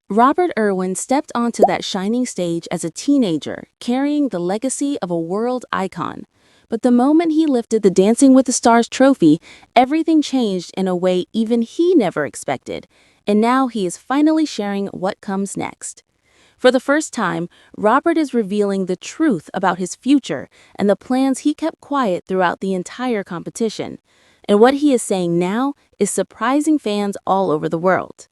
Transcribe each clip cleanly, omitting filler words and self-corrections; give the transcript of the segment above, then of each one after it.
Robert Irwin stepped onto that shining stage as a teenager, carrying the legacy of a world icon. But the moment he lifted the Dancing with the Stars trophy, everything changed in a way even he never expected. And now he is finally sharing what comes next. For the first time, Robert is revealing the truth about his future and the plans he kept quiet throughout the entire competition. And what he is saying now is surprising fans all over the world.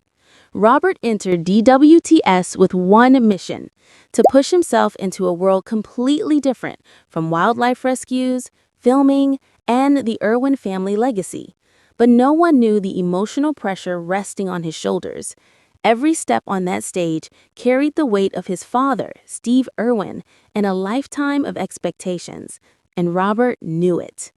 Robert entered DWTS with one mission: to push himself into a world completely different from wildlife rescues, filming, and the Irwin family legacy. But no one knew the emotional pressure resting on his shoulders. Every step on that stage carried the weight of his father, Steve Irwin, and a lifetime of expectations, and Robert knew it.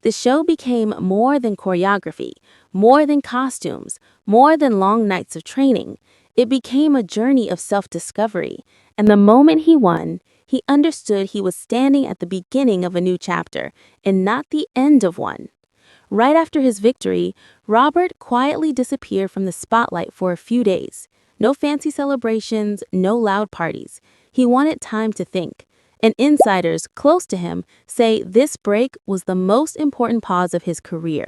The show became more than choreography, more than costumes, more than long nights of training. It became a journey of self-discovery, and the moment he won, he understood he was standing at the beginning of a new chapter and not the end of one. Right after his victory, Robert quietly disappeared from the spotlight for a few days. No fancy celebrations, no loud parties. He wanted time to think. And insiders close to him say this break was the most important pause of his career.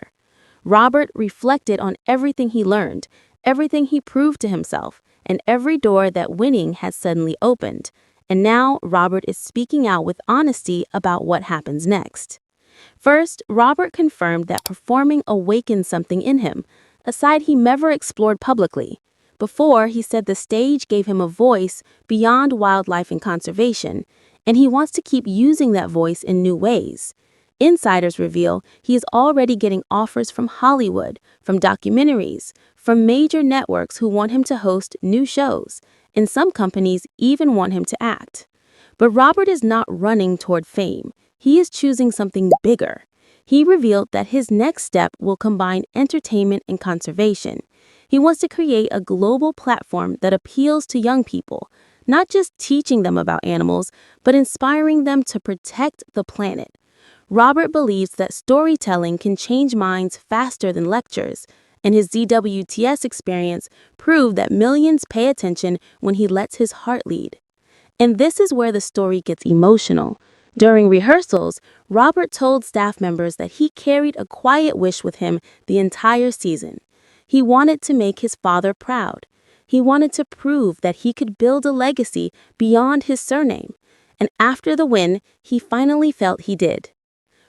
Robert reflected on everything he learned, everything he proved to himself, and every door that winning had suddenly opened. And now Robert is speaking out with honesty about what happens next. First, Robert confirmed that performing awakened something in him, a side he never explored publicly. Before, he said the stage gave him a voice beyond wildlife and conservation, and he wants to keep using that voice in new ways. Insiders reveal he is already getting offers from Hollywood, from documentaries, from major networks who want him to host new shows, and some companies even want him to act. But Robert is not running toward fame. He is choosing something bigger. He revealed that his next step will combine entertainment and conservation. He wants to create a global platform that appeals to young people, not just teaching them about animals, but inspiring them to protect the planet. Robert believes that storytelling can change minds faster than lectures, and his DWTS experience proved that millions pay attention when he lets his heart lead. And this is where the story gets emotional. During rehearsals, Robert told staff members that he carried a quiet wish with him the entire season. He wanted to make his father proud. He wanted to prove that he could build a legacy beyond his surname. And after the win, he finally felt he did.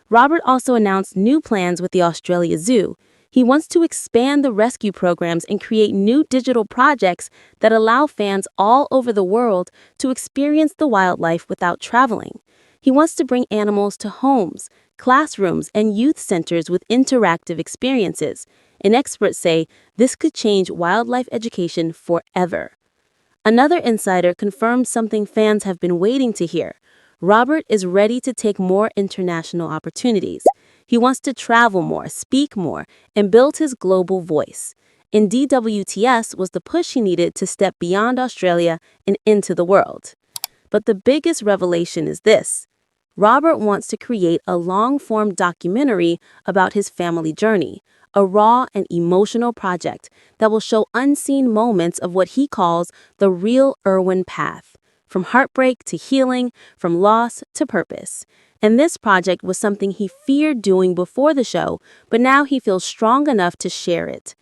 Robert also announced new plans with the Australia Zoo. He wants to expand the rescue programs and create new digital projects that allow fans all over the world to experience the wildlife without traveling. He wants to bring animals to homes, classrooms, and youth centers with interactive experiences. And experts say this could change wildlife education forever. Another insider confirmed something fans have been waiting to hear. Robert is ready to take more international opportunities. He wants to travel more, speak more, and build his global voice. And DWTS was the push he needed to step beyond Australia and into the world. But the biggest revelation is this: Robert wants to create a long-form documentary about his family journey, a raw and emotional project that will show unseen moments of what he calls the real Irwin path, from heartbreak to healing, from loss to purpose. And this project was something he feared doing before the show, but now he feels strong enough to share it.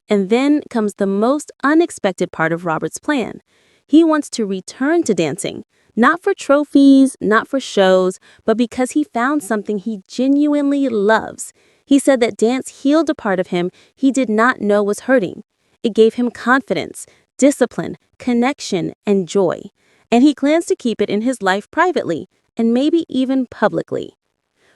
And then comes the most unexpected part of Robert's plan. He wants to return to dancing, not for trophies, not for shows, but because he found something he genuinely loves. He said that dance healed a part of him he did not know was hurting. It gave him confidence, discipline, connection, and joy. And he plans to keep it in his life privately, and maybe even publicly.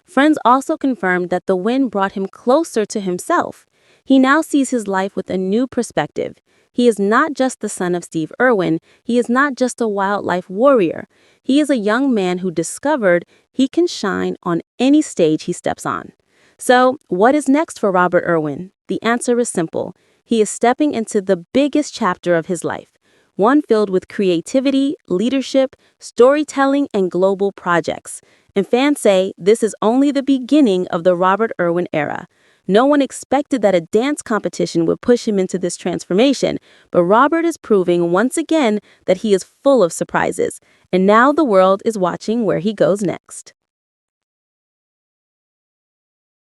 Friends also confirmed that the win brought him closer to himself. He now sees his life with a new perspective. He is not just the son of Steve Irwin. He is not just a wildlife warrior. He is a young man who discovered he can shine on any stage he steps on. So, what is next for Robert Irwin? The answer is simple. He is stepping into the biggest chapter of his life, one filled with creativity, leadership, storytelling, and global projects. And fans say this is only the beginning of the Robert Irwin era. No one expected that a dance competition would push him into this transformation, but Robert is proving once again that he is full of surprises. And now the world is watching where he goes next.